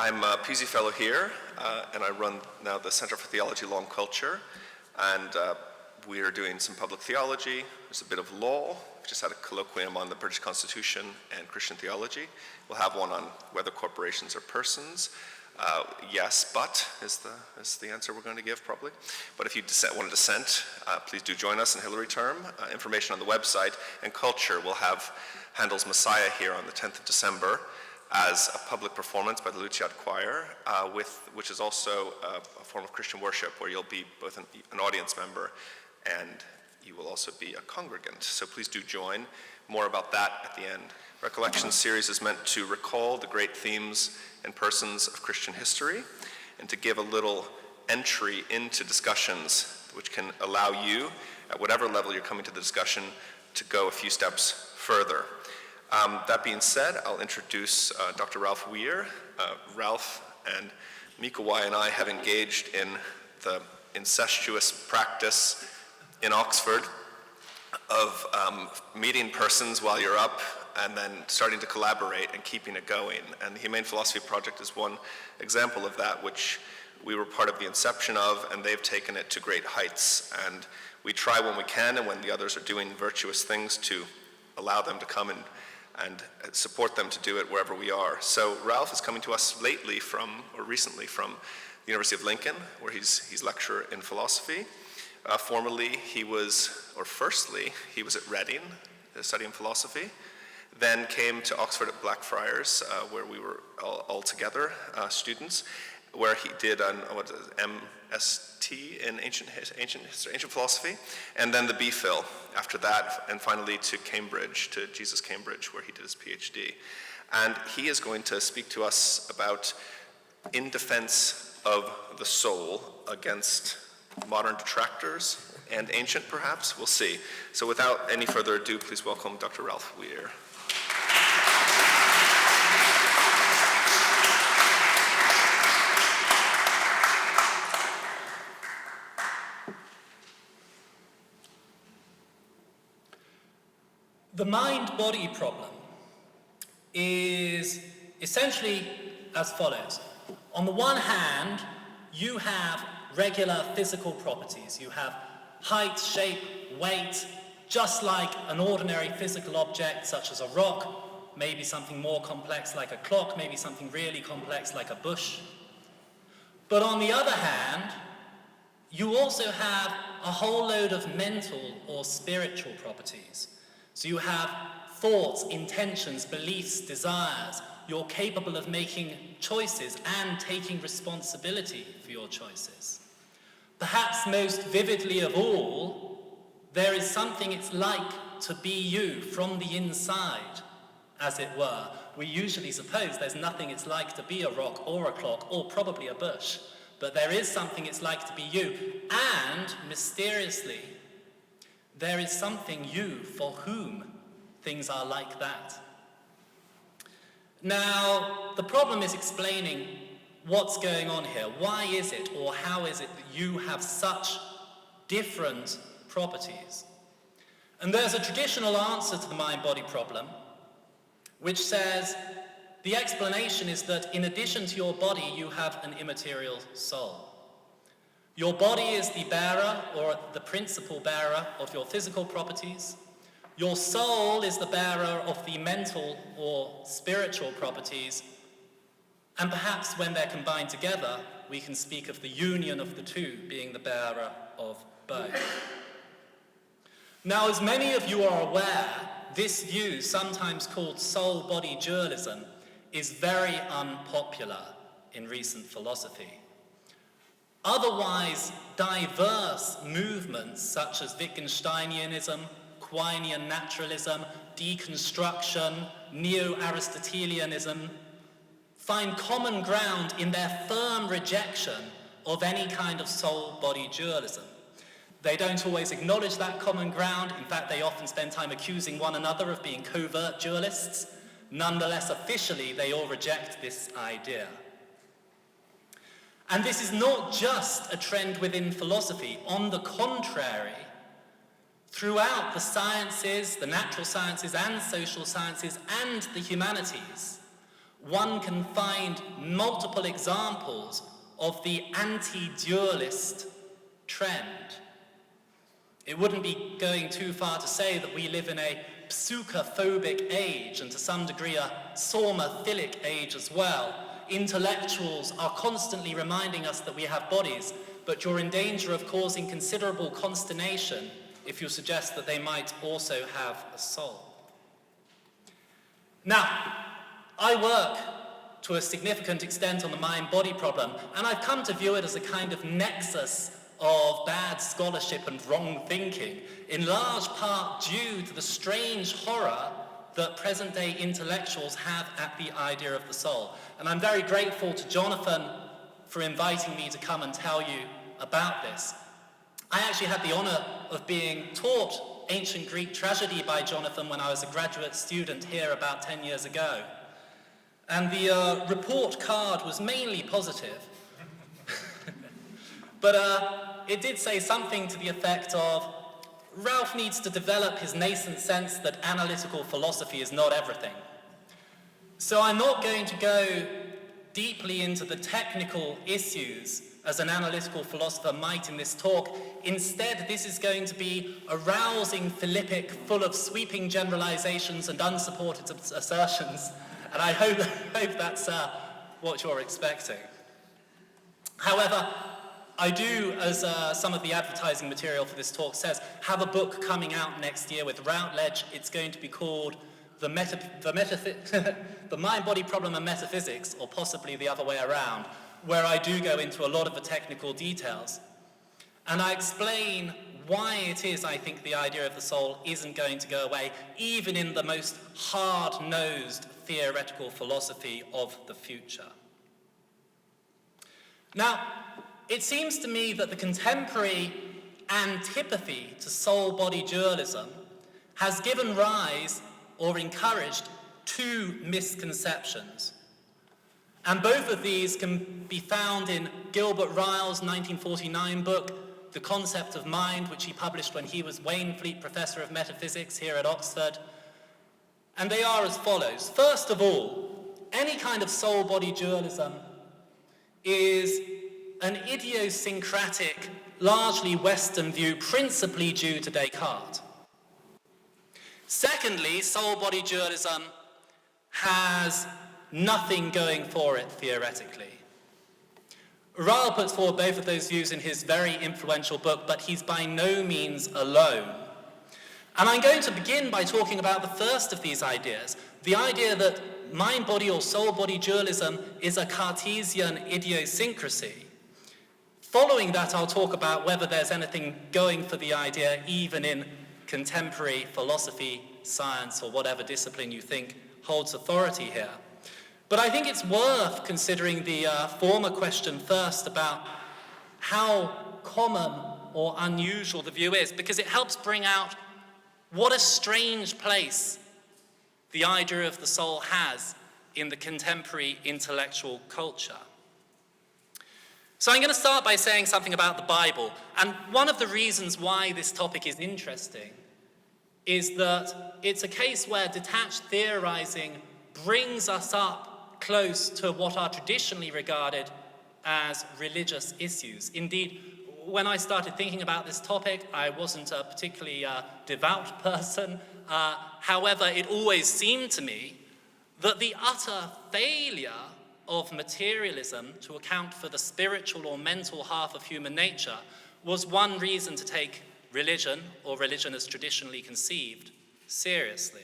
I'm a Pusey Fellow here, and I run now the Center for Theology, Law and Culture, and we are doing some public theology. There's a bit of law. We've just had a colloquium on the British Constitution and Christian theology. We'll have one on whether corporations are persons. Yes, but is the answer we're going to give probably. But if you want to dissent, please do join us in Hillary term. Information on the website, and culture will have Handel's Messiah here on the 10th of December as a public performance by the Luciad Choir, which is also a form of Christian worship where you'll be both an audience member and you will also be a congregant. So please do join. More about that at the end. Recollection Series is meant to recall the great themes and persons of Christian history and to give a little entry into discussions which can allow you, at whatever level you're coming to the discussion, to go a few steps further. That being said, I'll introduce Dr. Ralph Weir. Ralph and Mika and I have engaged in the incestuous practice in Oxford of meeting persons while you're up and then starting to collaborate and keeping it going. And the Humane Philosophy Project is one example of that, which we were part of the inception of, and they've taken it to great heights. And we try when we can and when the others are doing virtuous things to allow them to come and support them to do it wherever we are. So Ralph is coming to us recently from the University of Lincoln, where he's lecturer in philosophy. Firstly, he was at Reading studying philosophy, then came to Oxford at Blackfriars, where we were all together, students, where he did an MST in ancient philosophy, and then the BPhil after that, and finally to Cambridge, to Jesus Cambridge, where he did his PhD. And he is going to speak to us about in defense of the soul against modern detractors and ancient, perhaps. We'll see. So without any further ado, please welcome Dr. Ralph Weir. The mind-body problem is essentially as follows. On the one hand, you have regular physical properties. You have height, shape, weight, just like an ordinary physical object such as a rock, maybe something more complex like a clock, maybe something really complex like a bush. But on the other hand, you also have a whole load of mental or spiritual properties. So you have thoughts, intentions, beliefs, desires. You're capable of making choices and taking responsibility for your choices. Perhaps most vividly of all, there is something it's like to be you from the inside, as it were. We usually suppose there's nothing it's like to be a rock or a clock or probably a bush, but there is something it's like to be you, and mysteriously, there is something you for whom things are like that. Now, the problem is explaining what's going on here. Why is it, or how is it that you have such different properties? And there's a traditional answer to the mind-body problem, which says the explanation is that in addition to your body, you have an immaterial soul. Your body is the bearer, or the principal bearer, of your physical properties. Your soul is the bearer of the mental or spiritual properties. And perhaps when they're combined together, we can speak of the union of the two being the bearer of both. Now, as many of you are aware, this view, sometimes called soul-body dualism, is very unpopular in recent philosophy. Otherwise diverse movements such as Wittgensteinianism, Quinian naturalism, deconstruction, neo-Aristotelianism find common ground in their firm rejection of any kind of soul-body dualism. They don't always acknowledge that common ground. In fact, they often spend time accusing one another of being covert dualists. Nonetheless, officially, they all reject this idea. And this is not just a trend within philosophy. On the contrary, throughout the sciences, the natural sciences and social sciences and the humanities, one can find multiple examples of the anti-dualist trend. It wouldn't be going too far to say that we live in a pseucophobic age, and to some degree a somaphilic age as well. Intellectuals are constantly reminding us that we have bodies, but you're in danger of causing considerable consternation if you suggest that they might also have a soul. Now, I work to a significant extent on the mind-body problem, and I've come to view it as a kind of nexus of bad scholarship and wrong thinking, in large part due to the strange horror that present-day intellectuals have at the idea of the soul. And I'm very grateful to Jonathan for inviting me to come and tell you about this. I actually had the honor of being taught ancient Greek tragedy by Jonathan when I was a graduate student here about 10 years ago. And the report card was mainly positive. But it did say something to the effect of, Ralph needs to develop his nascent sense that analytical philosophy is not everything. So I'm not going to go deeply into the technical issues as an analytical philosopher might in this talk. Instead, this is going to be a rousing philippic full of sweeping generalizations and unsupported assertions, and I hope that's what you're expecting. However, I do, as some of the advertising material for this talk says, have a book coming out next year with Routledge. It's going to be called The Mind-Body Problem and Metaphysics, or possibly the other way around, where I do go into a lot of the technical details. And I explain why it is I think the idea of the soul isn't going to go away, even in the most hard-nosed theoretical philosophy of the future. Now, it seems to me that the contemporary antipathy to soul-body dualism has given rise or encouraged two misconceptions. And both of these can be found in Gilbert Ryle's 1949 book, The Concept of Mind, which he published when he was Waynflete Professor of Metaphysics here at Oxford. And they are as follows. First of all, any kind of soul-body dualism is an idiosyncratic, largely Western view, principally due to Descartes. Secondly, soul-body dualism has nothing going for it theoretically. Ryle puts forward both of those views in his very influential book, but he's by no means alone. And I'm going to begin by talking about the first of these ideas, the idea that mind-body or soul-body dualism is a Cartesian idiosyncrasy. Following that, I'll talk about whether there's anything going for the idea even in contemporary philosophy, science, or whatever discipline you think holds authority here. But I think it's worth considering the former question first about how common or unusual the view is, because it helps bring out what a strange place the idea of the soul has in the contemporary intellectual culture. So I'm going to start by saying something about the Bible. And one of the reasons why this topic is interesting is that it's a case where detached theorizing brings us up close to what are traditionally regarded as religious issues. Indeed, when I started thinking about this topic, I wasn't a particularly devout person. However, it always seemed to me that the utter failure of materialism to account for the spiritual or mental half of human nature was one reason to take religion, or religion as traditionally conceived, seriously.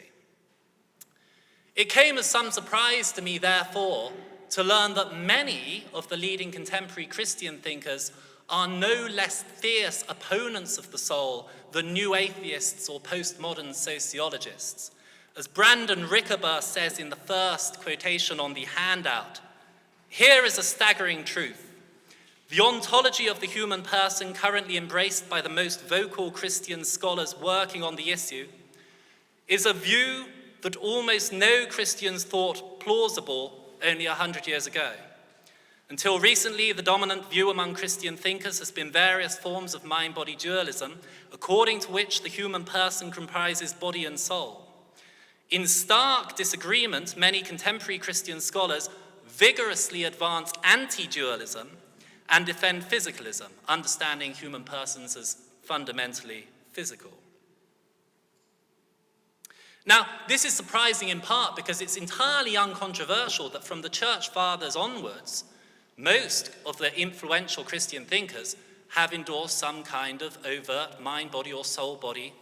It came as some surprise to me, therefore, to learn that many of the leading contemporary Christian thinkers are no less fierce opponents of the soul than new atheists or postmodern sociologists. As Brandon Rickabaugh says in the first quotation on the handout, "Here is a staggering truth. The ontology of the human person currently embraced by the most vocal Christian scholars working on the issue is a view that almost no Christians thought plausible only 100 years ago. Until recently, the dominant view among Christian thinkers has been various forms of mind-body dualism, according to which the human person comprises body and soul. In stark disagreement, many contemporary Christian scholars vigorously advance anti-dualism and defend physicalism, understanding human persons as fundamentally physical. Now, this is surprising in part because it's entirely uncontroversial that from the Church Fathers onwards, most of the influential Christian thinkers have endorsed some kind of overt mind-body or soul-body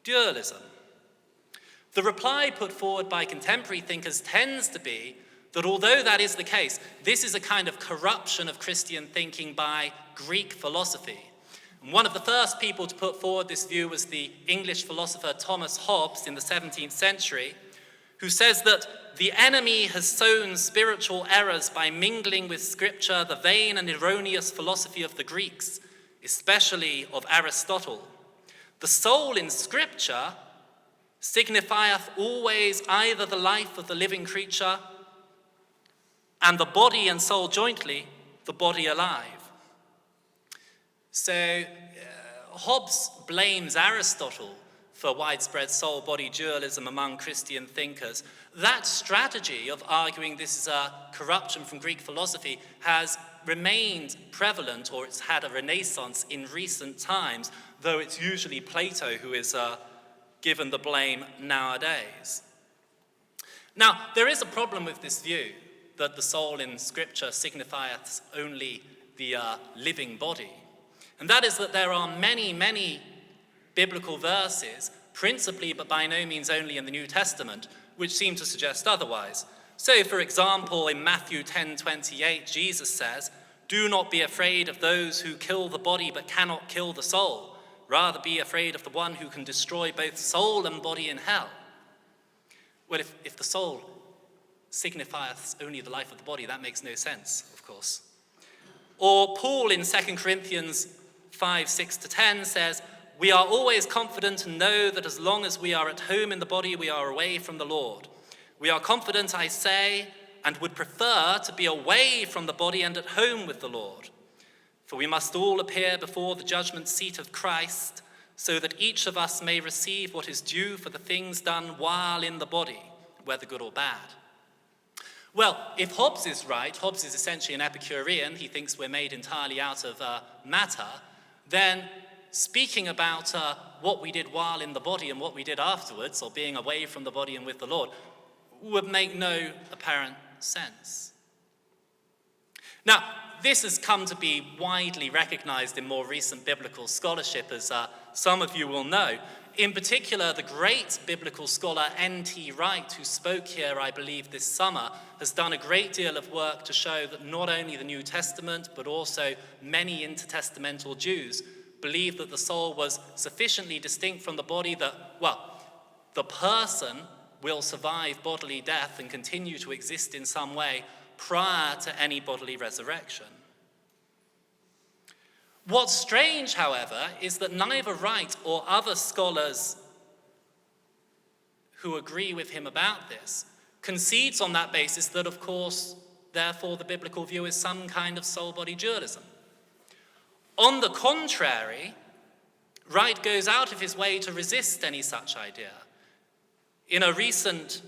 dualism. The reply put forward by contemporary thinkers tends to be that although that is the case, this is a kind of corruption of Christian thinking by Greek philosophy. And one of the first people to put forward this view was the English philosopher Thomas Hobbes in the 17th century, who says that the enemy has sown spiritual errors by mingling with Scripture the vain and erroneous philosophy of the Greeks, especially of Aristotle. The soul in Scripture signifieth always either the life of the living creature and the body and soul jointly, the body alive. So Hobbes blames Aristotle for widespread soul-body dualism among Christian thinkers. That strategy of arguing this is a corruption from Greek philosophy has remained prevalent, or it's had a renaissance in recent times, though it's usually Plato who is given the blame nowadays. Now, there is a problem with this view that the soul in Scripture signifieth only the living body. And that is that there are many, many biblical verses, principally but by no means only in the New Testament, which seem to suggest otherwise. So, for example, in Matthew 10:28, Jesus says, "Do not be afraid of those who kill the body but cannot kill the soul. Rather be afraid of the one who can destroy both soul and body in hell." Well, if the soul signifieth only the life of the body, that makes no sense, of course. Or Paul in 2 Corinthians 5:6-10 says, "We are always confident and know that as long as we are at home in the body, we are away from the Lord. We are confident, I say, and would prefer to be away from the body and at home with the Lord. For we must all appear before the judgment seat of Christ, so that each of us may receive what is due for the things done while in the body, whether good or bad." Well, if Hobbes is right, Hobbes is essentially an Epicurean, he thinks we're made entirely out of matter, then speaking about what we did while in the body and what we did afterwards, or being away from the body and with the Lord, would make no apparent sense. Now, this has come to be widely recognized in more recent biblical scholarship, as some of you will know. In particular, the great biblical scholar N.T. Wright, who spoke here, I believe, this summer, has done a great deal of work to show that not only the New Testament, but also many intertestamental Jews believed that the soul was sufficiently distinct from the body that, well, the person will survive bodily death and continue to exist in some way prior to any bodily resurrection. What's strange, however, is that neither Wright or other scholars who agree with him about this concedes on that basis that, of course, therefore the biblical view is some kind of soul-body dualism. On the contrary, Wright goes out of his way to resist any such idea. In a recent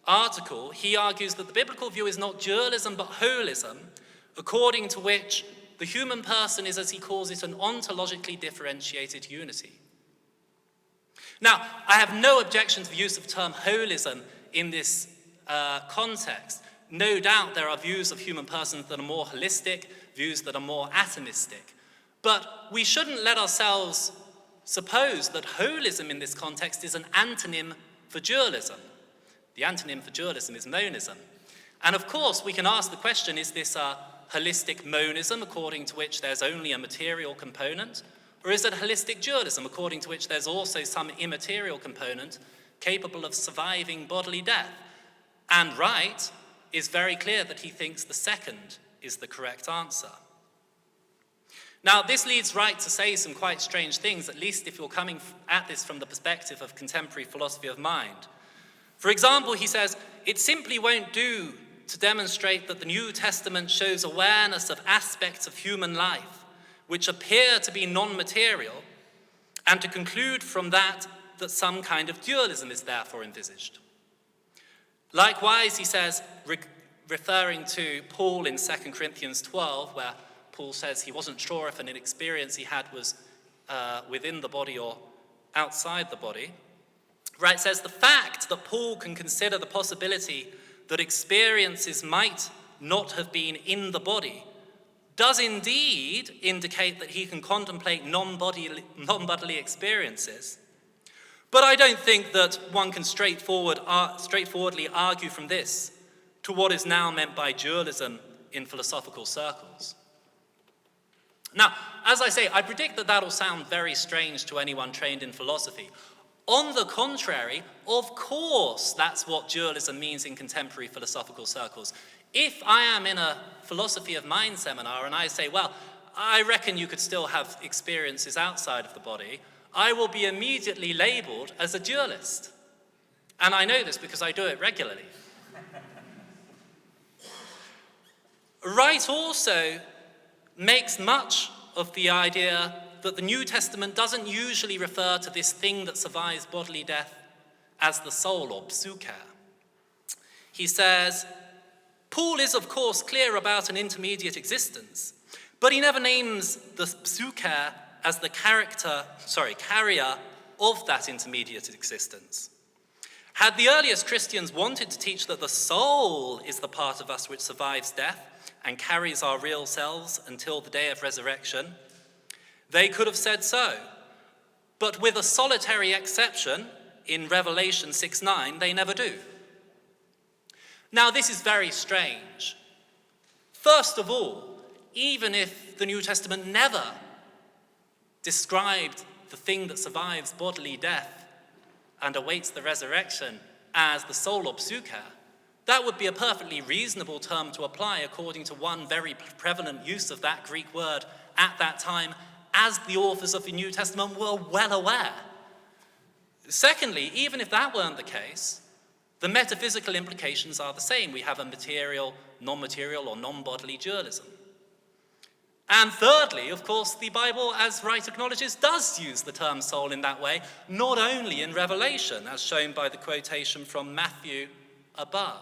article, he argues that the biblical view is not dualism but holism, according to which the human person is, as he calls it, an ontologically differentiated unity. Now, I have no objection to the use of the term holism in this context. No doubt there are views of human persons that are more holistic, views that are more atomistic. But we shouldn't let ourselves suppose that holism in this context is an antonym for dualism. The antonym for dualism is monism. And of course, we can ask the question, is this a holistic monism, according to which there's only a material component? Or is it holistic dualism, according to which there's also some immaterial component capable of surviving bodily death? And Wright is very clear that he thinks the second is the correct answer. Now, this leads Wright to say some quite strange things, at least if you're coming at this from the perspective of contemporary philosophy of mind. For example, he says, it simply won't do to demonstrate that the New Testament shows awareness of aspects of human life which appear to be non-material, and to conclude from that that some kind of dualism is therefore envisaged. Likewise, he says, referring to Paul in 2 Corinthians 12, where Paul says he wasn't sure if an experience he had was within the body or outside the body, right, says the fact that Paul can consider the possibility that experiences might not have been in the body does indeed indicate that he can contemplate non-bodily experiences. But I don't think that one can straightforwardly argue from this to what is now meant by dualism in philosophical circles. Now, as I say, I predict that that'll sound very strange to anyone trained in philosophy. On the contrary, of course, that's what dualism means in contemporary philosophical circles. If I am in a philosophy of mind seminar and I say, well, I reckon you could still have experiences outside of the body, I will be immediately labeled as a dualist. And I know this because I do it regularly. Wright also makes much of the idea that the New Testament doesn't usually refer to this thing that survives bodily death as the soul or psyche. He says, Paul is of course clear about an intermediate existence, but he never names the psyche as the carrier of that intermediate existence. Had the earliest Christians wanted to teach that the soul is the part of us which survives death and carries our real selves until the day of resurrection, they could have said so. But with a solitary exception, in Revelation 6:9, they never do. Now, this is very strange. First of all, even if the New Testament never described the thing that survives bodily death and awaits the resurrection as the soul or psyche, that would be a perfectly reasonable term to apply according to one very prevalent use of that Greek word at that time, as the authors of the New Testament were well aware. Secondly, even if that weren't the case, the metaphysical implications are the same. We have a material, non-material, or non-bodily dualism. And thirdly, of course, the Bible, as Wright acknowledges, does use the term soul in that way, not only in Revelation, as shown by the quotation from Matthew above.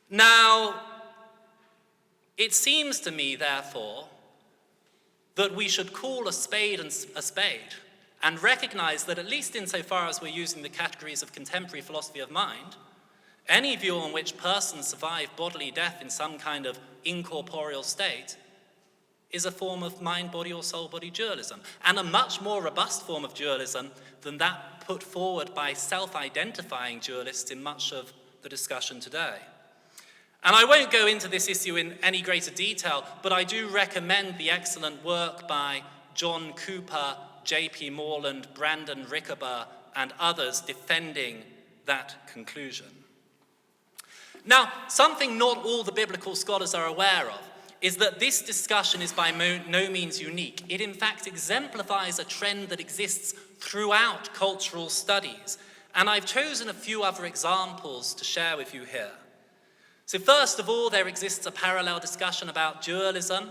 Now, it seems to me, therefore, that we should call a spade a spade and recognize that, at least insofar as we're using the categories of contemporary philosophy of mind, any view on which persons survive bodily death in some kind of incorporeal state is a form of mind-body or soul-body dualism, and a much more robust form of dualism than that put forward by self-identifying dualists in much of the discussion today. And I won't go into this issue in any greater detail, but I do recommend the excellent work by John Cooper, J.P. Moreland, Brandon Rickabaugh, and others defending that conclusion. Now, something not all the biblical scholars are aware of is that this discussion is by no means unique. It in fact exemplifies a trend that exists throughout cultural studies, and I've chosen a few other examples to share with you here. So first of all, there exists a parallel discussion about dualism,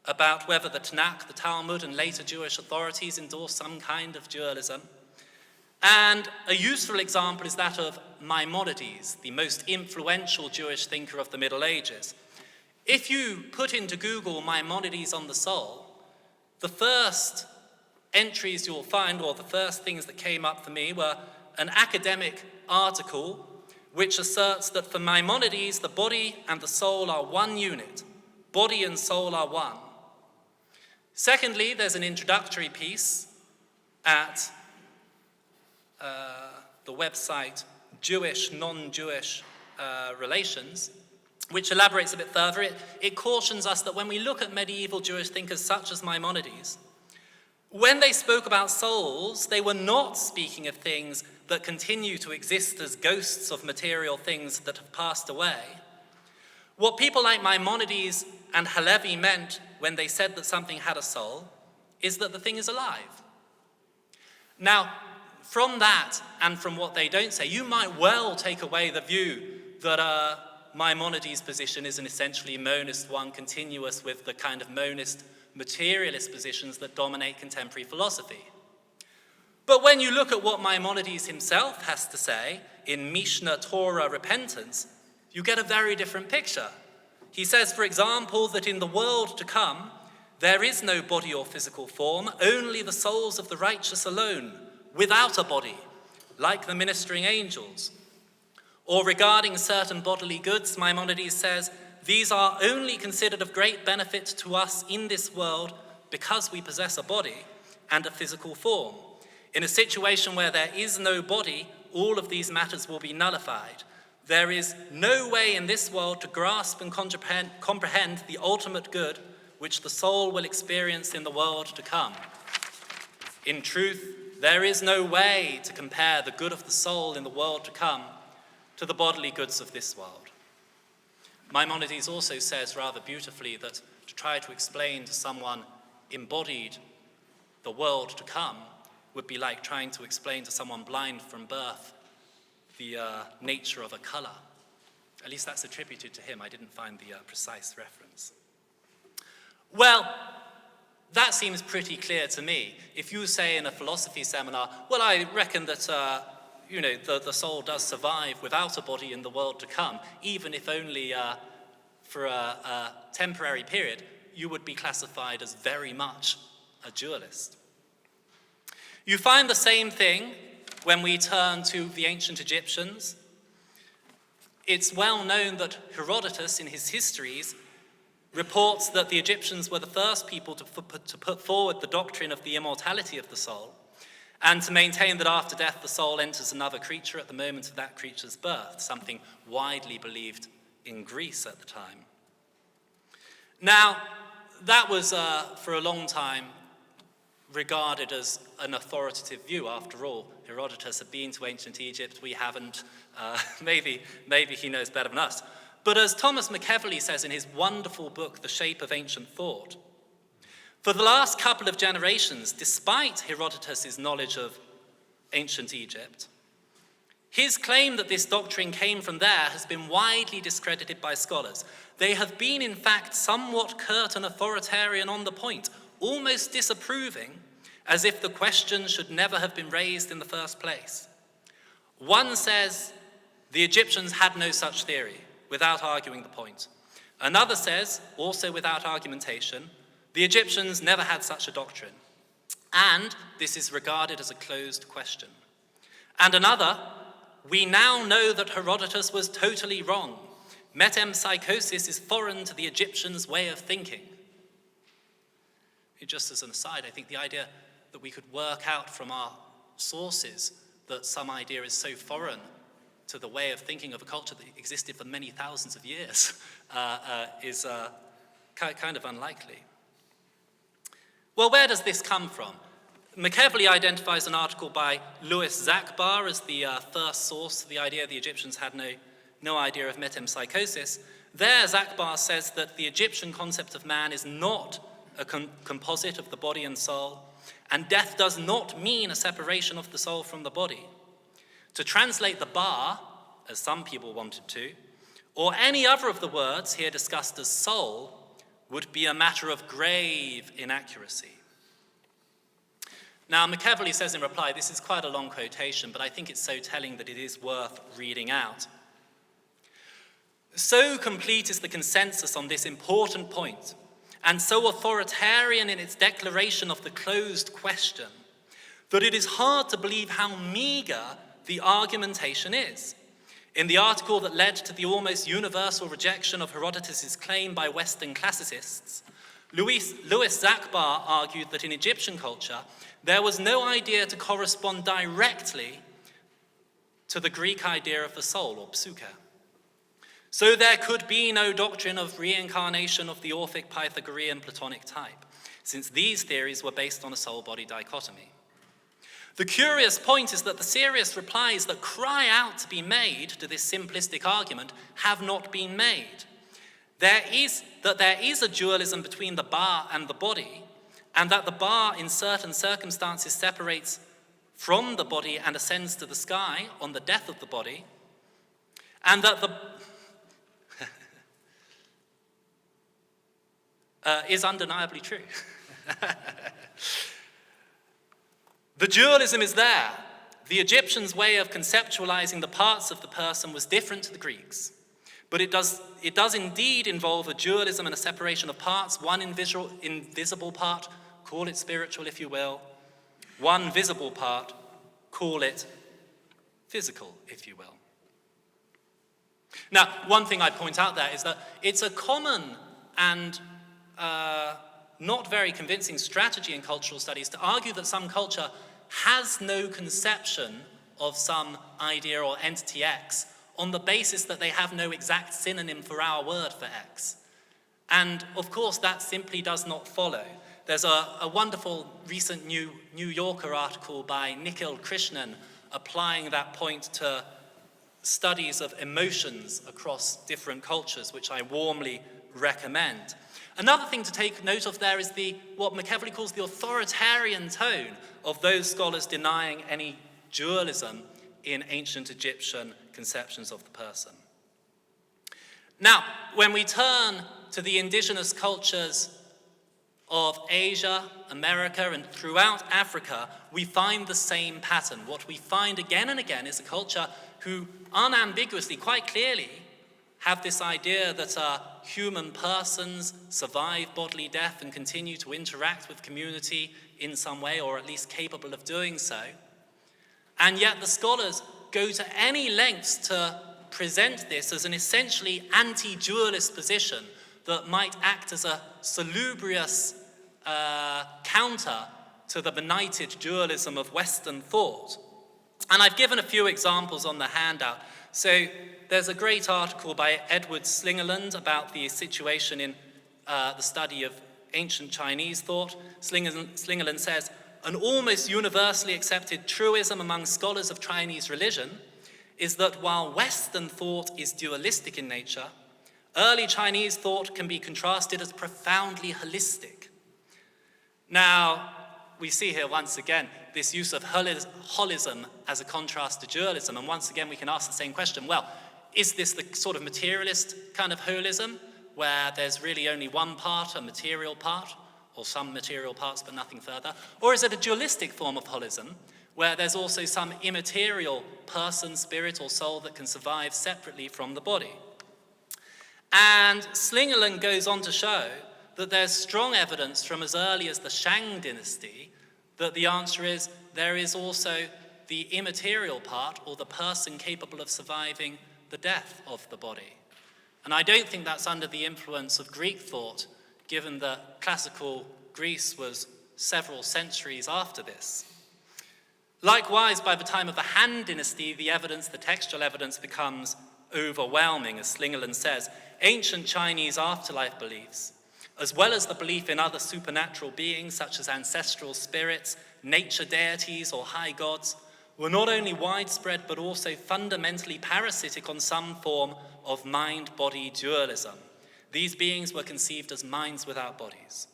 about whether the Tanakh, the Talmud, and later Jewish authorities endorse some kind of dualism. And a useful example is that of Maimonides, the most influential Jewish thinker of the Middle Ages. If you put into Google Maimonides on the soul, the first entries you'll find, or the first things that came up for me, were an academic article which asserts that for Maimonides, the body and the soul are one unit. Body and soul are one. Secondly, there's an introductory piece at the website Jewish, Non-Jewish Relations, which elaborates a bit further. It cautions us that when we look at medieval Jewish thinkers such as Maimonides, when they spoke about souls, they were not speaking of things that continue to exist as ghosts of material things that have passed away. What people like Maimonides and Halevi meant when they said that something had a soul is that the thing is alive. Now, from that and from what they don't say, you might well take away the view that Maimonides' position is an essentially monist one, continuous with the kind of monist materialist positions that dominate contemporary philosophy. But when you look at what Maimonides himself has to say, in Mishnah Torah repentance, you get a very different picture. He says, for example, that in the world to come, there is no body or physical form, only the souls of the righteous alone, without a body, like the ministering angels. Or regarding certain bodily goods, Maimonides says, these are only considered of great benefit to us in this world because we possess a body and a physical form. In a situation where there is no body, all of these matters will be nullified. There is no way in this world to grasp and comprehend the ultimate good which the soul will experience in the world to come. In truth, there is no way to compare the good of the soul in the world to come to the bodily goods of this world. Maimonides also says rather beautifully that to try to explain to someone embodied the world to come would be like trying to explain to someone blind from birth the nature of a color. At least that's attributed to him. I didn't find the precise reference. Well, that seems pretty clear to me. If you say in a philosophy seminar, well, I reckon that the soul does survive without a body in the world to come, even if only for a temporary period, you would be classified as very much a dualist. You find the same thing when we turn to the ancient Egyptians. It's well known that Herodotus, in his histories, reports that the Egyptians were the first people to put forward the doctrine of the immortality of the soul, and to maintain that after death the soul enters another creature at the moment of that creature's birth, something widely believed in Greece at the time. Now, that was for a long time regarded as an authoritative view. After all, Herodotus had been to ancient Egypt, we haven't. Maybe he knows better than us. But as Thomas McEvilley says in his wonderful book, The Shape of Ancient Thought, for the last couple of generations, despite Herodotus' knowledge of ancient Egypt, his claim that this doctrine came from there has been widely discredited by scholars. They have been, in fact, somewhat curt and authoritarian on the point, almost disapproving, as if the question should never have been raised in the first place. One says the Egyptians had no such theory, without arguing the point. Another says, also without argumentation, the Egyptians never had such a doctrine, and this is regarded as a closed question. And another, we now know that Herodotus was totally wrong. Metempsychosis is foreign to the Egyptians' way of thinking. Just as an aside, I think the idea that we could work out from our sources that some idea is so foreign to the way of thinking of a culture that existed for many thousands of years is kind of unlikely. Well, where does this come from? McEvilley identifies an article by Louis Zachbar as the first source of the idea the Egyptians had no idea of metempsychosis. There, Zachbar says that the Egyptian concept of man is not a composite of the body and soul, and death does not mean a separation of the soul from the body. To translate the bar, as some people wanted to, or any other of the words here discussed as soul, would be a matter of grave inaccuracy. Now, McEvilley says in reply, this is quite a long quotation, but I think it's so telling that it is worth reading out. So complete is the consensus on this important point, and so authoritarian in its declaration of the closed question, that it is hard to believe how meager the argumentation is. In the article that led to the almost universal rejection of Herodotus' claim by Western classicists, Louis Zachbar argued that in Egyptian culture, there was no idea to correspond directly to the Greek idea of the soul, or psyche. So there could be no doctrine of reincarnation of the Orphic, Pythagorean, Platonic type, since these theories were based on a soul-body dichotomy. The curious point is that the serious replies that cry out to be made to this simplistic argument have not been made. There is a dualism between the bar and the body, and that the bar in certain circumstances separates from the body and ascends to the sky on the death of the body, and that the is undeniably true. The dualism is there. The Egyptians' way of conceptualizing the parts of the person was different to the Greeks, but it does indeed involve a dualism and a separation of parts, one invisible part, call it spiritual if you will, one visible part, call it physical if you will. Now, one thing I'd point out there is that it's a common and not very convincing strategy in cultural studies to argue that some culture has no conception of some idea or entity X on the basis that they have no exact synonym for our word for X. And of course, that simply does not follow. There's a wonderful recent New Yorker article by Nikhil Krishnan applying that point to studies of emotions across different cultures, which I warmly recommend. Another thing to take note of there is what Machiavelli calls the authoritarian tone of those scholars denying any dualism in ancient Egyptian conceptions of the person. Now, when we turn to the indigenous cultures of Asia, America, and throughout Africa, we find the same pattern. What we find again and again is a culture who unambiguously, quite clearly, have this idea that human persons survive bodily death and continue to interact with community in some way, or at least capable of doing so. And yet the scholars go to any lengths to present this as an essentially anti-dualist position that might act as a salubrious counter to the benighted dualism of Western thought. And I've given a few examples on the handout. So there's a great article by Edward Slingerland about the situation in the study of ancient Chinese thought. Slingerland says, an almost universally accepted truism among scholars of Chinese religion is that while Western thought is dualistic in nature, early Chinese thought can be contrasted as profoundly holistic. Now, we see here once again this use of holism as a contrast to dualism, and once again we can ask the same question, well, is this the sort of materialist kind of holism, where there's really only one part, a material part, or some material parts but nothing further? Or is it a dualistic form of holism, where there's also some immaterial person, spirit, or soul that can survive separately from the body? And Slingerland goes on to show that there's strong evidence from as early as the Shang dynasty that the answer is there is also the immaterial part, or the person capable of surviving the death of the body. And I don't think that's under the influence of Greek thought, given that classical Greece was several centuries after this. Likewise, by the time of the Han dynasty, the textual evidence becomes overwhelming, as Slingerland says. Ancient Chinese afterlife beliefs, as well as the belief in other supernatural beings such as ancestral spirits, nature deities, or high gods, were not only widespread but also fundamentally parasitic on some form of mind-body dualism. These beings were conceived as minds without bodies.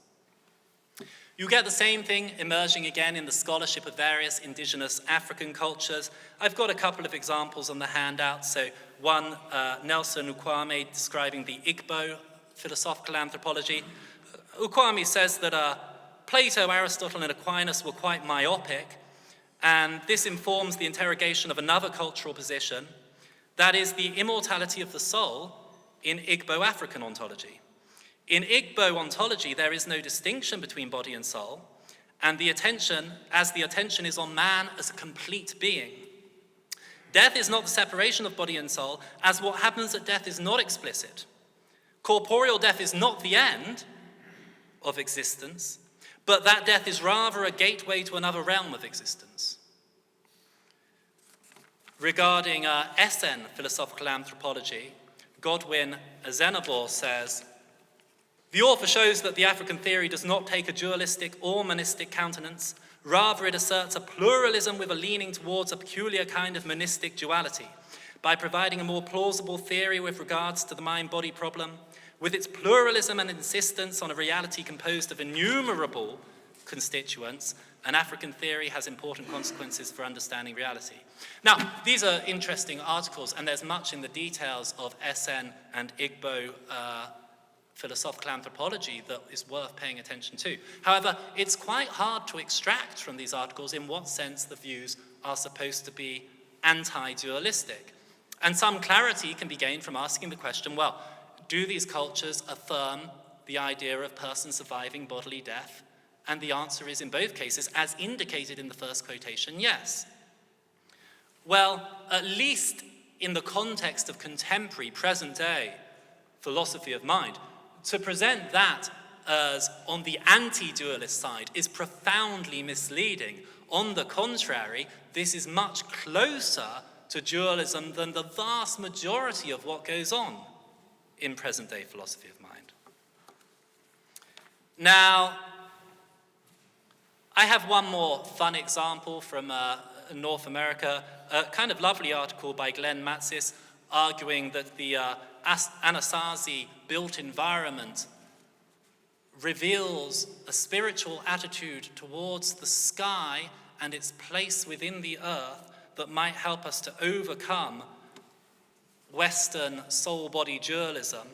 You get the same thing emerging again in the scholarship of various indigenous African cultures. I've got a couple of examples on the handout. So one, Nelson Ukwame describing the Igbo philosophical anthropology. Ukwame says that Plato, Aristotle, and Aquinas were quite myopic, and this informs the interrogation of another cultural position, that is the immortality of the soul in Igbo African ontology. In Igbo ontology, there is no distinction between body and soul, and the attention is on man as a complete being. Death is not the separation of body and soul, as what happens at death is not explicit. Corporeal death is not the end of existence, but that death is rather a gateway to another realm of existence. Regarding Essen philosophical anthropology, Godwin Azenabor says, the author shows that the African theory does not take a dualistic or monistic countenance. Rather, it asserts a pluralism with a leaning towards a peculiar kind of monistic duality. By providing a more plausible theory with regards to the mind-body problem, with its pluralism and insistence on a reality composed of innumerable constituents, an African theory has important consequences for understanding reality. Now, these are interesting articles, and there's much in the details of Essen and Igbo philosophical anthropology that is worth paying attention to. However, it's quite hard to extract from these articles in what sense the views are supposed to be anti-dualistic. And some clarity can be gained from asking the question, well, do these cultures affirm the idea of person surviving bodily death? And the answer is, in both cases, as indicated in the first quotation, yes. Well, at least in the context of contemporary, present-day philosophy of mind, to present that as on the anti-dualist side is profoundly misleading. On the contrary, this is much closer to dualism than the vast majority of what goes on in present-day philosophy of mind. Now, I have one more fun example from North America, a kind of lovely article by Glenn Matzis arguing that the Anasazi built environment reveals a spiritual attitude towards the sky and its place within the earth that might help us to overcome Western soul-body dualism,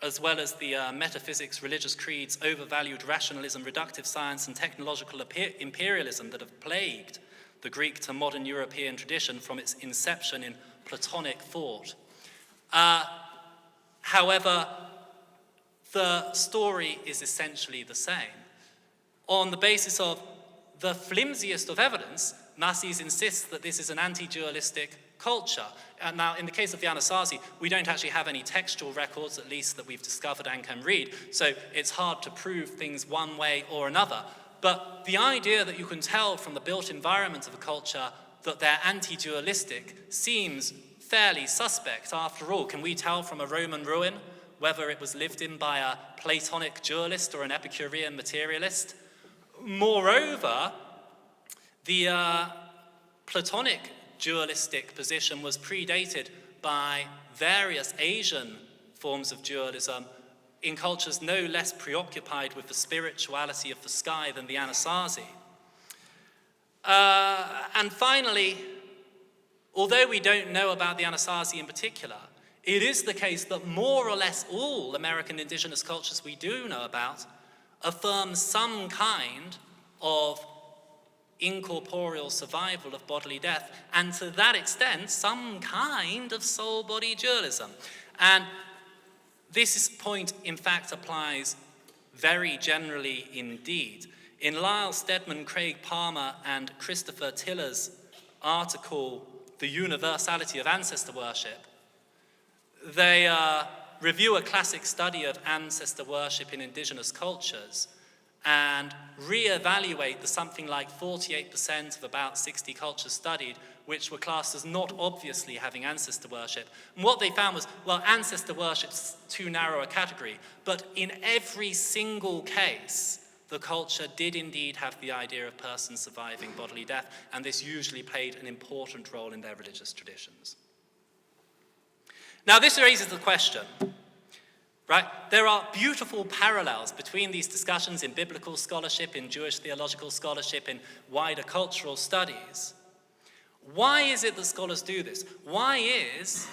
as well as the metaphysics, religious creeds, overvalued rationalism, reductive science, and technological imperialism that have plagued the Greek to modern European tradition from its inception in Platonic thought. However, the story is essentially the same. On the basis of the flimsiest of evidence, Matzis insists that this is an anti-dualistic culture. And now, in the case of the Anasazi, we don't actually have any textual records, at least that we've discovered and can read, so it's hard to prove things one way or another. But the idea that you can tell from the built environment of a culture that they're anti-dualistic seems fairly suspect. After all, can we tell from a Roman ruin whether it was lived in by a Platonic dualist or an Epicurean materialist? Moreover, the Platonic dualistic position was predated by various Asian forms of dualism in cultures no less preoccupied with the spirituality of the sky than the Anasazi. And finally, although we don't know about the Anasazi in particular, it is the case that more or less all American indigenous cultures we do know about affirm some kind of incorporeal survival of bodily death, and to that extent, some kind of soul-body dualism. And this point, in fact, applies very generally indeed. In Lyle Steadman, Craig Palmer, and Christopher Tiller's article, The Universality of Ancestor Worship, they review a classic study of ancestor worship in indigenous cultures and re-evaluate the something like 48% of about 60 cultures studied which were classed as not obviously having ancestor worship. And what they found was, well, ancestor worship's too narrow a category, but in every single case, the culture did indeed have the idea of persons surviving bodily death, and this usually played an important role in their religious traditions. Now, this raises the question, right? There are beautiful parallels between these discussions in biblical scholarship, in Jewish theological scholarship, in wider cultural studies. Why is it that scholars do this? Why is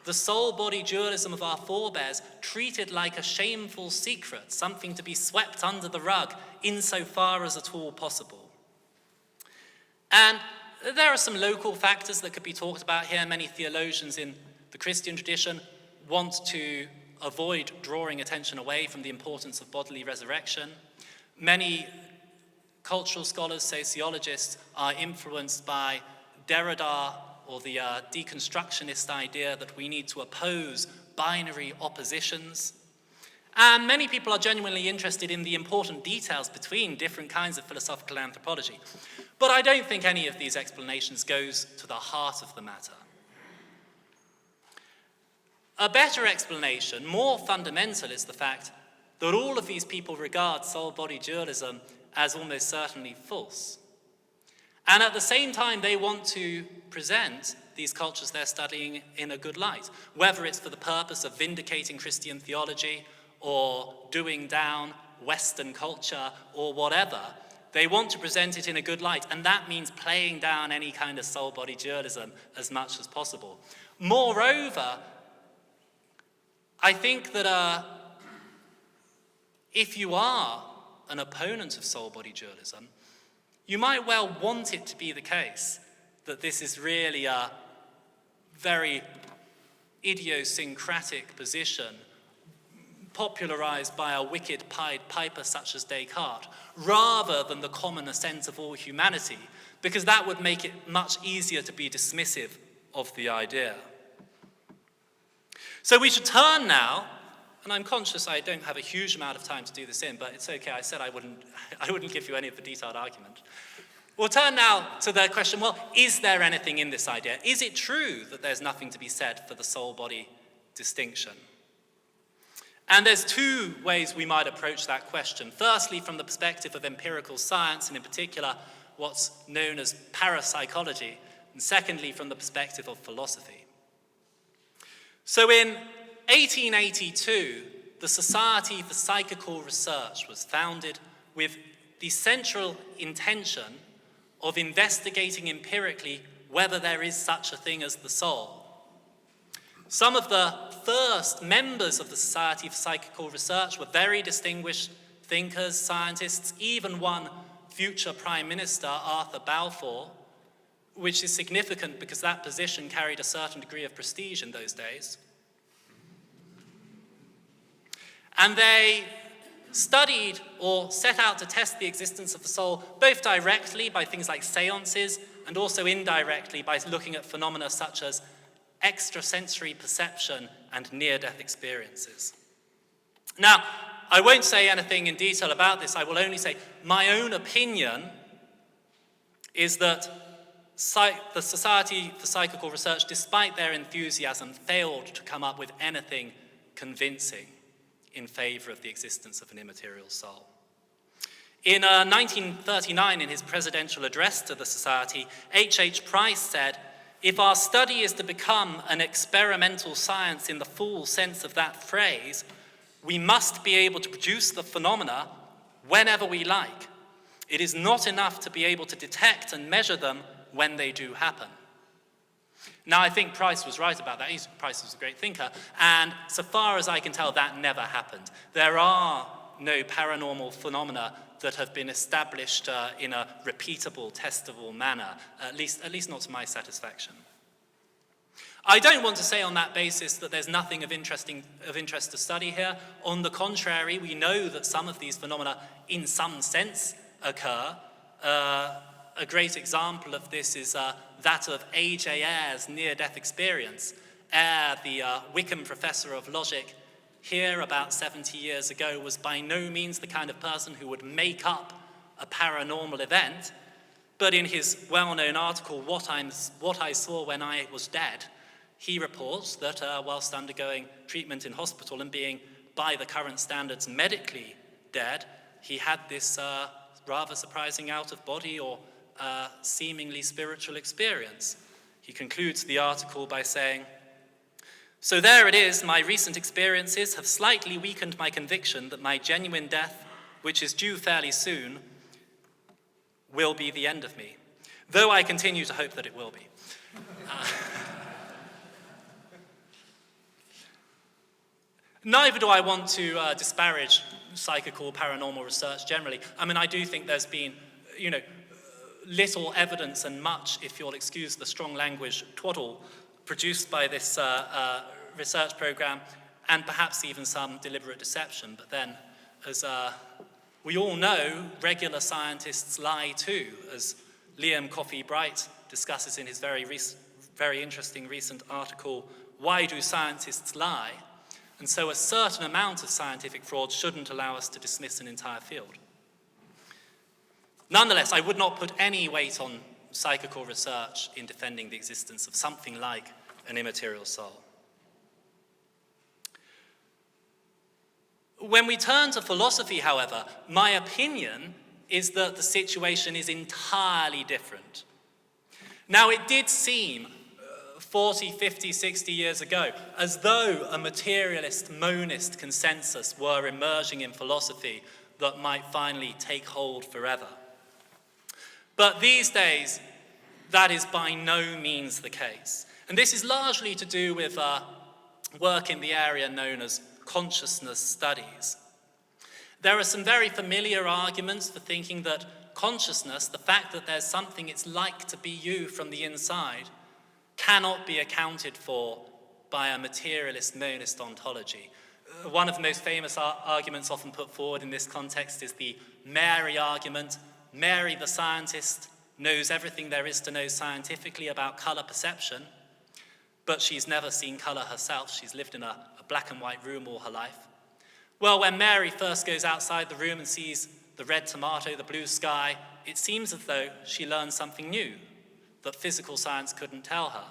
the soul-body dualism of our forebears treated like a shameful secret, something to be swept under the rug insofar as at all possible? And there are some local factors that could be talked about here. Many theologians in the Christian tradition want to avoid drawing attention away from the importance of bodily resurrection. Many cultural scholars, sociologists, are influenced by Derrida or the deconstructionist idea that we need to oppose binary oppositions. And many people are genuinely interested in the important details between different kinds of philosophical anthropology. But I don't think any of these explanations goes to the heart of the matter. A better explanation, more fundamental, is the fact that all of these people regard soul-body dualism as almost certainly false. And at the same time, they want to present these cultures they're studying in a good light, whether it's for the purpose of vindicating Christian theology or doing down Western culture or whatever. They want to present it in a good light, and that means playing down any kind of soul-body dualism as much as possible. Moreover, I think that if you are an opponent of soul-body dualism, you might well want it to be the case that this is really a very idiosyncratic position popularized by a wicked Pied Piper such as Descartes, rather than the common assent of all humanity, because that would make it much easier to be dismissive of the idea. So we should turn now, and I'm conscious I don't have a huge amount of time to do this in, but it's okay, I said I wouldn't give you any of the detailed argument. We'll turn now to the question, well, is there anything in this idea? Is it true that there's nothing to be said for the soul-body distinction? And there's two ways we might approach that question. Firstly, from the perspective of empirical science, and in particular, what's known as parapsychology, and secondly, from the perspective of philosophy. So in 1882, the Society for Psychical Research was founded with the central intention of investigating empirically whether there is such a thing as the soul. Some of the first members of the Society for Psychical Research were very distinguished thinkers, scientists, even one future Prime Minister, Arthur Balfour, which is significant because that position carried a certain degree of prestige in those days. And they studied or set out to test the existence of the soul, both directly by things like seances and also indirectly by looking at phenomena such as extrasensory perception and near-death experiences. Now, I won't say anything in detail about this. I will only say my own opinion is that the Society for Psychical Research, despite their enthusiasm, failed to come up with anything convincing in favor of the existence of an immaterial soul. In 1939, in his presidential address to the Society, H.H. Price said, "If our study is to become an experimental science in the full sense of that phrase, we must be able to produce the phenomena whenever we like. It is not enough to be able to detect and measure them when they do happen." Now, I think Price was right about that. Price was a great thinker, and so far as I can tell, that never happened. There are no paranormal phenomena that have been established in a repeatable, testable manner, at least not to my satisfaction. I don't want to say on that basis that there's nothing of interest to study here. On the contrary, we know that some of these phenomena, in some sense, occur. A great example of this is that of A.J. Ayer's near-death experience. Ayer, the Wickham professor of logic, here about 70 years ago, was by no means the kind of person who would make up a paranormal event, but in his well-known article, What I Saw When I Was Dead, he reports that whilst undergoing treatment in hospital and being, by the current standards, medically dead, he had this rather surprising out-of-body or seemingly spiritual experience. He concludes the article by saying, "So there it is, my recent experiences have slightly weakened my conviction that my genuine death, which is due fairly soon, will be the end of me, though I continue to hope that it will be." Neither do I want to disparage psychical paranormal research generally. I mean, I do think there's been, little evidence and much, if you'll excuse the strong language, twaddle produced by this research program, and perhaps even some deliberate deception. But then, as we all know, regular scientists lie too, as Liam Coffey Bright discusses in his very interesting recent article, Why Do Scientists Lie? And so a certain amount of scientific fraud shouldn't allow us to dismiss an entire field. Nonetheless, I would not put any weight on psychical research in defending the existence of something like an immaterial soul. When we turn to philosophy, however, my opinion is that the situation is entirely different. Now, it did seem 40, 50, 60 years ago as though a materialist monist consensus were emerging in philosophy that might finally take hold forever. But these days, that is by no means the case. And this is largely to do with work in the area known as consciousness studies. There are some very familiar arguments for thinking that consciousness, the fact that there's something it's like to be you from the inside, cannot be accounted for by a materialist monist ontology. One of the most famous arguments often put forward in this context is the Mary argument. Mary, the scientist, knows everything there is to know scientifically about colour perception, but she's never seen colour herself. She's lived in a black and white room all her life. Well, when Mary first goes outside the room and sees the red tomato, the blue sky, it seems as though she learned something new that physical science couldn't tell her.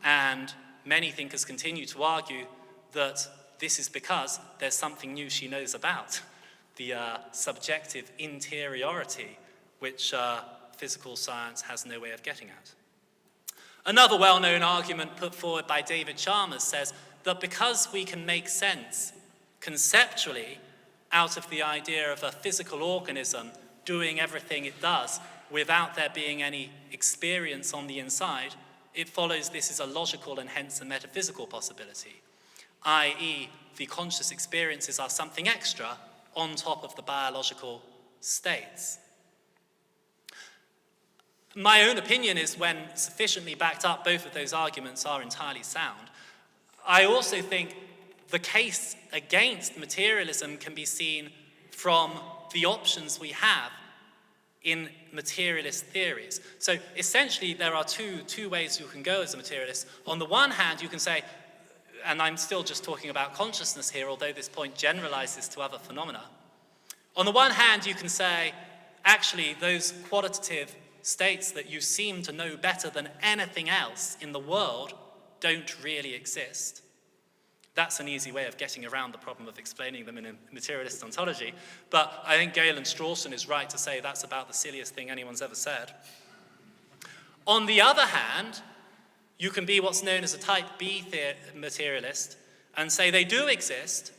And many thinkers continue to argue that this is because there's something new she knows about, the subjective interiority, which physical science has no way of getting at. Another well-known argument put forward by David Chalmers says that because we can make sense conceptually out of the idea of a physical organism doing everything it does without there being any experience on the inside, it follows this is a logical and hence a metaphysical possibility, i.e. the conscious experiences are something extra on top of the biological states. My own opinion is when sufficiently backed up, both of those arguments are entirely sound. I also think the case against materialism can be seen from the options we have in materialist theories. So essentially there are two ways you can go as a materialist. On the one hand, you can say, and I'm still just talking about consciousness here, although this point generalizes to other phenomena. On the one hand, you can say, actually, those qualitative states that you seem to know better than anything else in the world don't really exist. That's an easy way of getting around the problem of explaining them in a materialist ontology. But I think Galen Strawson is right to say that's about the silliest thing anyone's ever said. On the other hand, you can be what's known as a type B materialist and say they do exist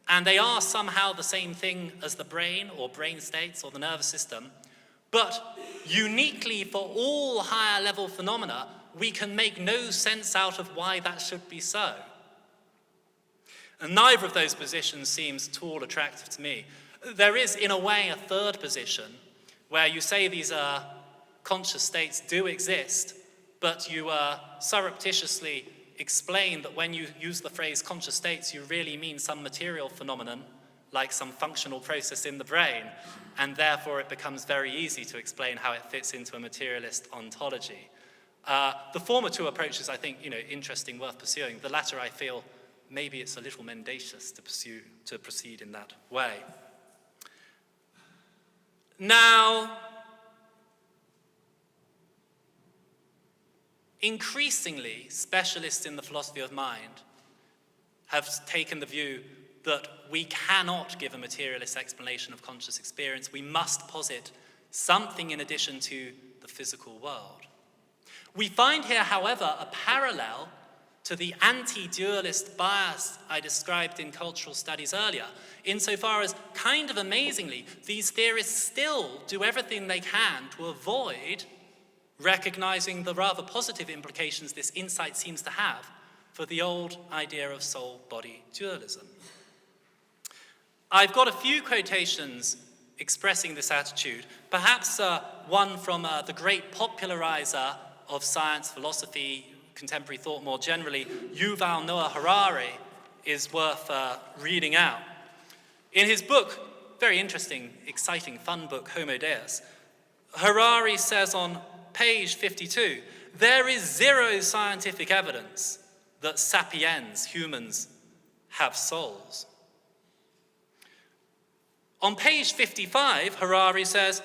and they are somehow the same thing as the brain or brain states or the nervous system, but uniquely for all higher level phenomena, we can make no sense out of why that should be so. And neither of those positions seems at all attractive to me. There is, in a way, a third position where you say these conscious states do exist, but you surreptitiously explain that when you use the phrase conscious states, you really mean some material phenomenon, like some functional process in the brain, and therefore it becomes very easy to explain how it fits into a materialist ontology. The former two approaches, I think, interesting, worth pursuing. The latter, I feel, maybe it's a little mendacious to proceed in that way. Now, increasingly, specialists in the philosophy of mind have taken the view that we cannot give a materialist explanation of conscious experience. We must posit something in addition to the physical world. We find here, however, a parallel to the anti-dualist bias I described in cultural studies earlier, insofar as, kind of amazingly, these theorists still do everything they can to avoid recognizing the rather positive implications this insight seems to have for the old idea of soul-body dualism. I've got a few quotations expressing this attitude, perhaps one from the great popularizer of science, philosophy, contemporary thought more generally, Yuval Noah Harari, is worth reading out. In his book, very interesting, exciting, fun book, Homo Deus, Harari says on page 52, there is zero scientific evidence that sapiens, humans, have souls. On page 55, Harari says,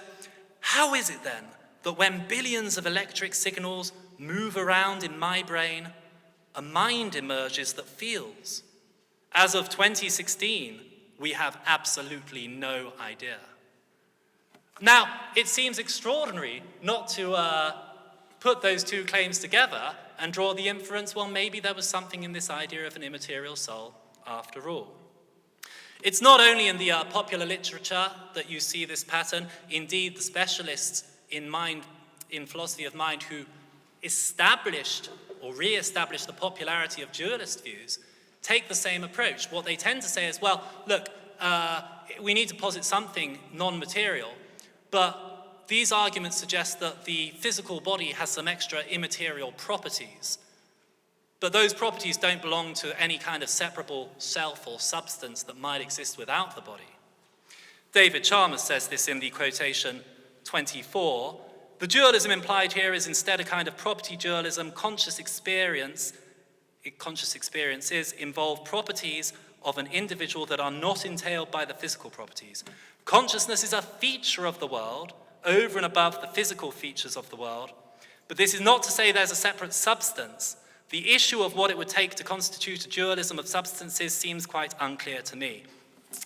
how is it then that when billions of electric signals move around in my brain, a mind emerges that feels? As of 2016, we have absolutely no idea. Now, it seems extraordinary not to put those two claims together and draw the inference, well, maybe there was something in this idea of an immaterial soul after all. It's not only in the popular literature that you see this pattern. Indeed, the specialists in philosophy of mind who established or re-established the popularity of dualist views take the same approach. What they tend to say is, well, look, we need to posit something non-material, but these arguments suggest that the physical body has some extra immaterial properties, but those properties don't belong to any kind of separable self or substance that might exist without the body. David Chalmers says this in the quotation 24. The dualism implied here is instead a kind of property dualism. Conscious experiences involve properties of an individual that are not entailed by the physical properties. Consciousness is a feature of the world over and above the physical features of the world, but this is not to say there's a separate substance. The issue of what it would take to constitute a dualism of substances seems quite unclear to me.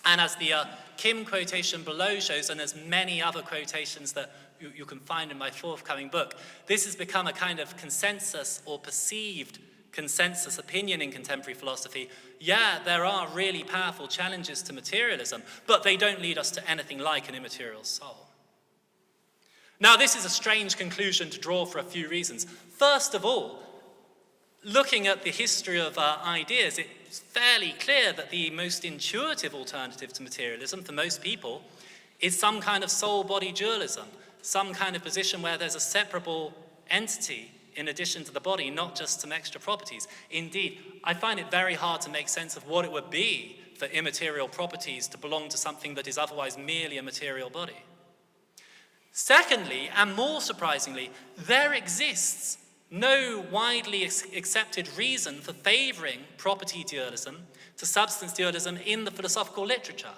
And as the Kim quotation below shows, and there's many other quotations that you can find in my forthcoming book, this has become a kind of consensus or perceived consensus opinion in contemporary philosophy. Yeah, there are really powerful challenges to materialism, but they don't lead us to anything like an immaterial soul. Now, this is a strange conclusion to draw for a few reasons. First of all, looking at the history of ideas, it's fairly clear that the most intuitive alternative to materialism for most people is some kind of soul-body dualism, some kind of position where there's a separable entity in addition to the body, not just some extra properties. Indeed, I find it very hard to make sense of what it would be for immaterial properties to belong to something that is otherwise merely a material body. Secondly, and more surprisingly, there exists no widely accepted reason for favouring property dualism to substance dualism in the philosophical literature.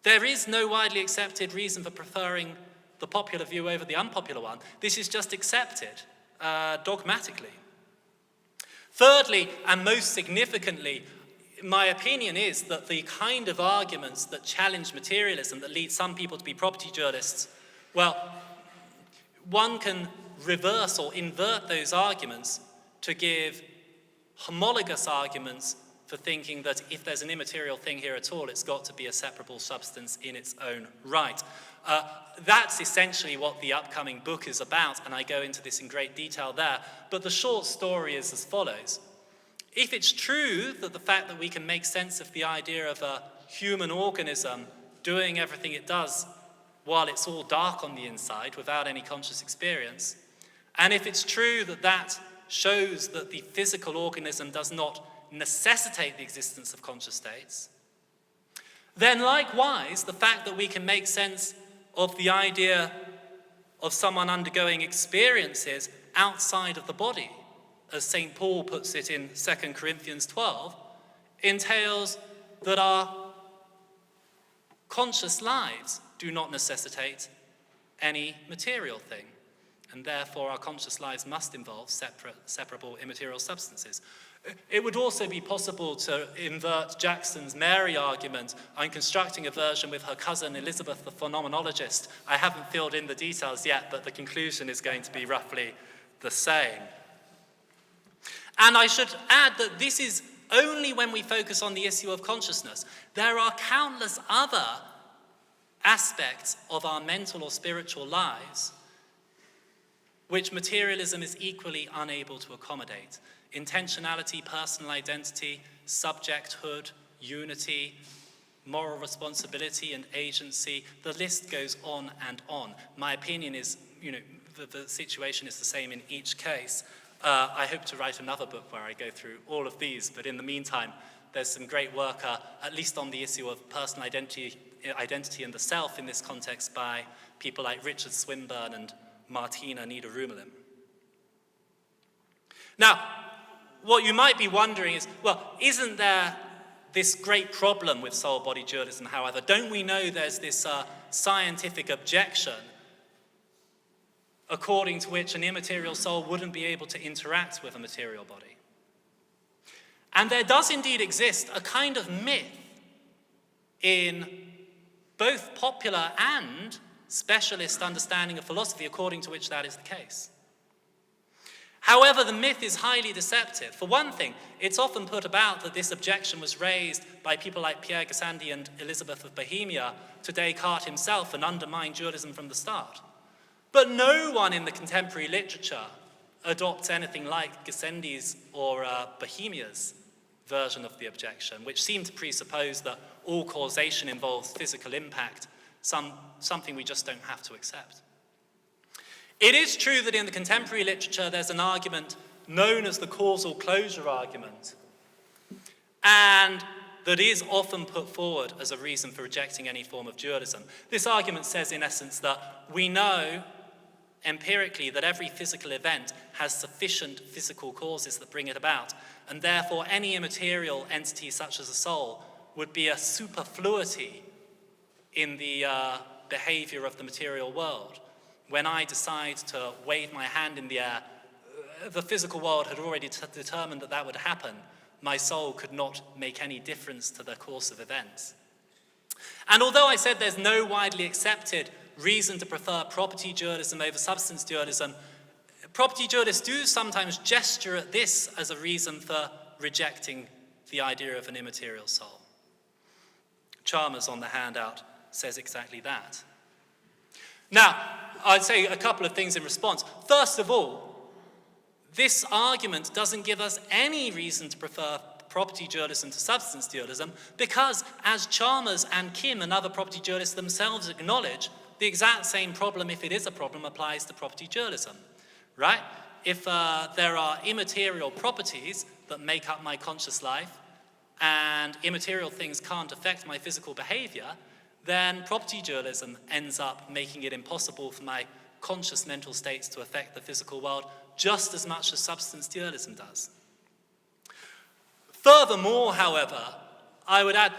There is no widely accepted reason for preferring the popular view over the unpopular one. This is just accepted dogmatically. Thirdly, and most significantly, my opinion is that the kind of arguments that challenge materialism, that lead some people to be property dualists, well, one can reverse or invert those arguments to give homologous arguments for thinking that if there's an immaterial thing here at all, it's got to be a separable substance in its own right. That's essentially what the upcoming book is about, and I go into this in great detail there. But the short story is as follows. If it's true that the fact that we can make sense of the idea of a human organism doing everything it does while it's all dark on the inside without any conscious experience, and if it's true that that shows that the physical organism does not necessitate the existence of conscious states, then likewise, the fact that we can make sense of the idea of someone undergoing experiences outside of the body, as St. Paul puts it in 2 Corinthians 12, entails that our conscious lives do not necessitate any material thing, and therefore our conscious lives must involve separable immaterial substances. It would also be possible to invert Jackson's Mary argument. I'm constructing a version with her cousin Elizabeth, the phenomenologist. I haven't filled in the details yet, but the conclusion is going to be roughly the same. And I should add that this is only when we focus on the issue of consciousness. There are countless other aspects of our mental or spiritual lives which materialism is equally unable to accommodate. Intentionality, personal identity, subjecthood, unity, moral responsibility and agency, the list goes on and on. My opinion is, the situation is the same in each case. I hope to write another book where I go through all of these, but in the meantime, there's some great work, at least on the issue of personal identity and the self in this context by people like Richard Swinburne and Martina Niederrumelin. Now, what you might be wondering is, well, isn't there this great problem with soul-body dualism, however? Don't we know there's this scientific objection according to which an immaterial soul wouldn't be able to interact with a material body? And there does indeed exist a kind of myth in both popular and specialist understanding of philosophy according to which that is the case. However, the myth is highly deceptive. For one thing, it's often put about that this objection was raised by people like Pierre Gassendi and Elizabeth of Bohemia to Descartes himself and undermined dualism from the start. But no one in the contemporary literature adopts anything like Gassendi's or Bohemia's version of the objection, which seemed to presuppose that all causation involves physical impact, something we just don't have to accept. It is true that in the contemporary literature there's an argument known as the causal closure argument, and that is often put forward as a reason for rejecting any form of dualism. This argument says, in essence, that we know empirically that every physical event has sufficient physical causes that bring it about, and therefore any immaterial entity such as a soul would be a superfluity in the behavior of the material world. When I decide to wave my hand in the air, the physical world had already determined that that would happen. My soul could not make any difference to the course of events. And although I said there's no widely accepted reason to prefer property dualism over substance dualism, property dualists do sometimes gesture at this as a reason for rejecting the idea of an immaterial soul. Chalmers on the handout says exactly that. Now, I'd say a couple of things in response. First of all, this argument doesn't give us any reason to prefer property dualism to substance dualism because, as Chalmers and Kim and other property dualists themselves acknowledge, the exact same problem, if it is a problem, applies to property dualism, right? If there are immaterial properties that make up my conscious life and immaterial things can't affect my physical behavior, then property dualism ends up making it impossible for my conscious mental states to affect the physical world just as much as substance dualism does. Furthermore, however, I would add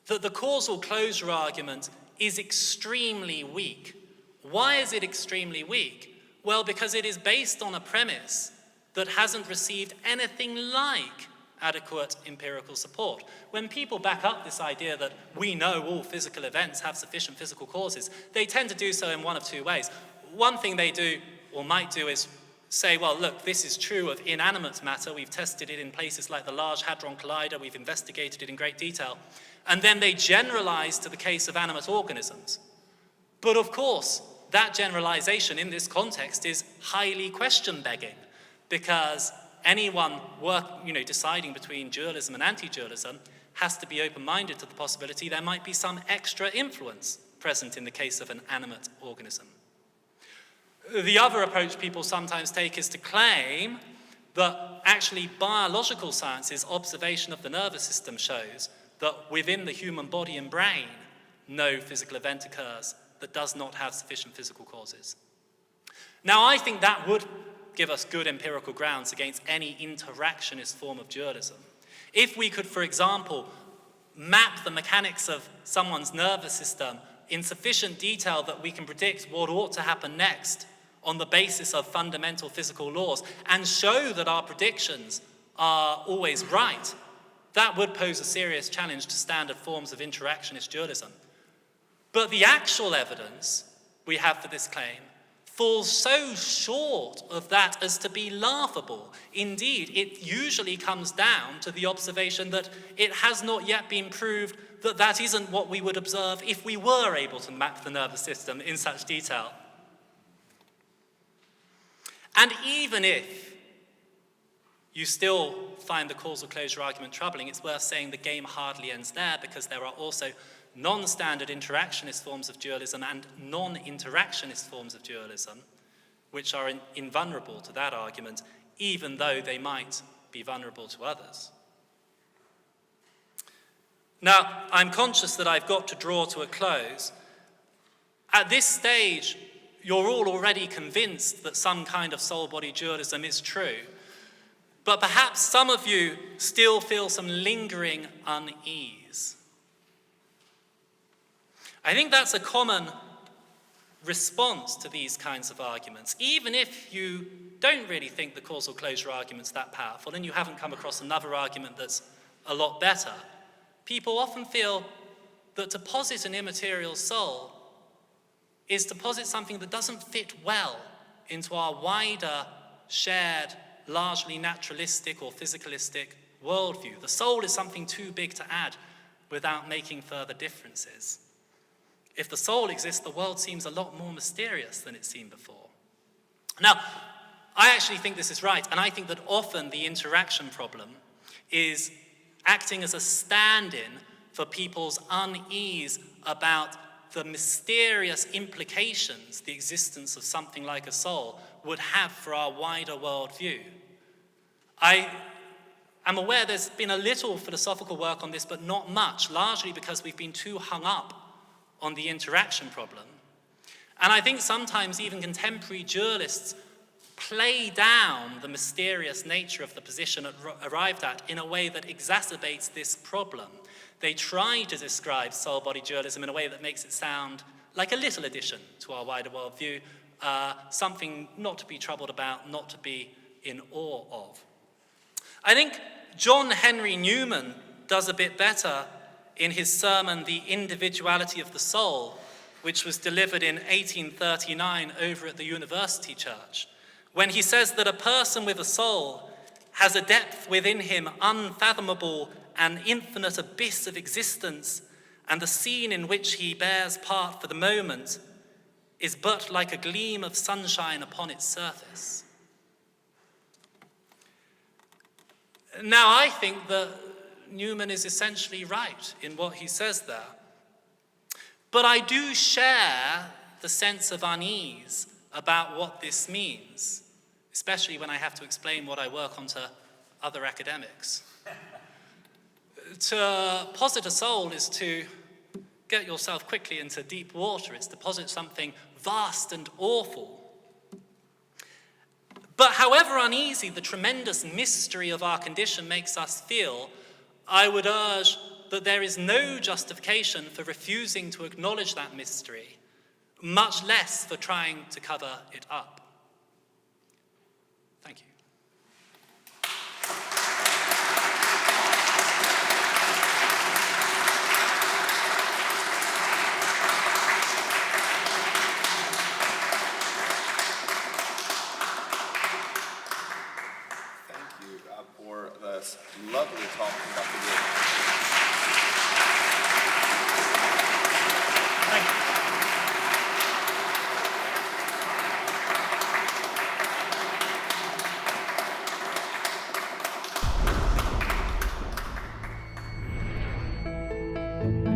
that the causal closure argument is extremely weak. Why is it extremely weak? Well, because it is based on a premise that hasn't received anything like adequate empirical support. When people back up this idea that we know all physical events have sufficient physical causes, they tend to do so in one of two ways. One thing they do, or might do, is say, well, look, this is true of inanimate matter. We've tested it in places like the Large Hadron Collider. We've investigated it in great detail. And then they generalize to the case of animate organisms. But of course, that generalization in this context is highly question-begging, because anyone deciding between dualism and anti-dualism has to be open-minded to the possibility there might be some extra influence present in the case of an animate organism. The other approach people sometimes take is to claim that actually biological science's observation of the nervous system shows that within the human body and brain, no physical event occurs that does not have sufficient physical causes. Now, I think that would give us good empirical grounds against any interactionist form of dualism. If we could, for example, map the mechanics of someone's nervous system in sufficient detail that we can predict what ought to happen next on the basis of fundamental physical laws and show that our predictions are always right, that would pose a serious challenge to standard forms of interactionist dualism. But the actual evidence we have for this claim falls so short of that as to be laughable. Indeed, it usually comes down to the observation that it has not yet been proved that that isn't what we would observe if we were able to map the nervous system in such detail. And even if you still find the causal closure argument troubling, it's worth saying the game hardly ends there, because there are also non-standard interactionist forms of dualism and non-interactionist forms of dualism, which are invulnerable to that argument, even though they might be vulnerable to others. Now, I'm conscious that I've got to draw to a close. At this stage, you're all already convinced that some kind of soul-body dualism is true, but perhaps some of you still feel some lingering unease. I think that's a common response to these kinds of arguments. Even if you don't really think the causal closure argument's that powerful and you haven't come across another argument that's a lot better, people often feel that to posit an immaterial soul is to posit something that doesn't fit well into our wider, shared, largely naturalistic or physicalistic worldview. The soul is something too big to add without making further differences. If the soul exists, the world seems a lot more mysterious than it seemed before. Now, I actually think this is right, and I think that often the interaction problem is acting as a stand-in for people's unease about the mysterious implications the existence of something like a soul would have for our wider worldview. I am aware there's been a little philosophical work on this, but not much, largely because we've been too hung up on the interaction problem. And I think sometimes even contemporary dualists play down the mysterious nature of the position arrived at in a way that exacerbates this problem. They try to describe soul-body dualism in a way that makes it sound like a little addition to our wider worldview, something not to be troubled about, not to be in awe of. I think John Henry Newman does a bit better in his sermon, The Individuality of the Soul, which was delivered in 1839 over at the University Church, when he says that a person with a soul has a depth within him unfathomable, an infinite abyss of existence, and the scene in which he bears part for the moment is but like a gleam of sunshine upon its surface. Now, I think that Newman is essentially right in what he says there. But I do share the sense of unease about what this means, especially when I have to explain what I work on to other academics. To posit a soul is to get yourself quickly into deep water. It's to posit something vast and awful. But however uneasy the tremendous mystery of our condition makes us feel, I would urge that there is no justification for refusing to acknowledge that mystery, much less for trying to cover it up. Thank you. Thank you for this lovely talk from Dr. Weir. Thank you.